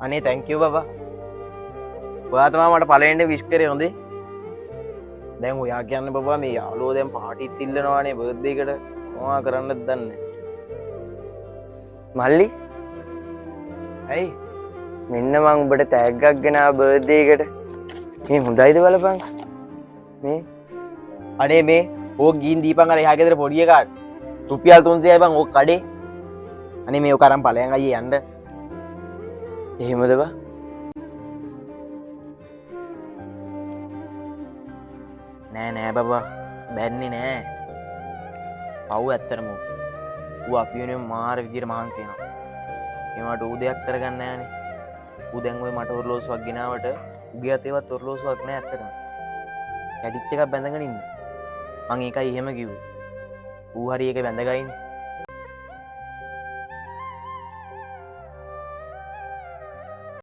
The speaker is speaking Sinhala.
අනේ තැංකව බබා ඔයාතමා මට පලෙන්ට විස්කරය හොඳේ දැන් ඔයා කියන්න බබා මේ යාලෝ දැම් පාටිත් ඉල්ලනවානේ බර්ධයකට මොවා කරන්නත් දන්න මල්ලි ඇයි මෙන්න මං උඹට තෑග්ගක් ගෙන බර්ධයකට මේ හොඳයිද බලපං මේ අනේ මේ ඕ ගීන් දීපන් අර එහාගෙදර පොඩියකාට රුපියල් 300යි බං ඕක කඩේ අනේ මේ ඔකරම් ඵලයන් අයියේ යන්න එහෙමද බා නෑ නෑ බබා බැන්නේ නෑ පව් ඇත්තරම ඌ අපි වෙනුවෙන් මාර විදියට මහන්සි වෙනවා ඒවට ඌ දෙයක් කරගන්න නෑනේ ඌ දැන් ඔය මට ඔරලෝසුවක් ගෙනාවට උගේ අතේවත් ඔරලෝසුවක් නෑ ඇත්තටම කැඩිච් එකක් බැඳගෙන ඉන්නේ මං ඒකයි එහෙම කිව්වේ ඌ හරි ඒක බැඳගයිනේ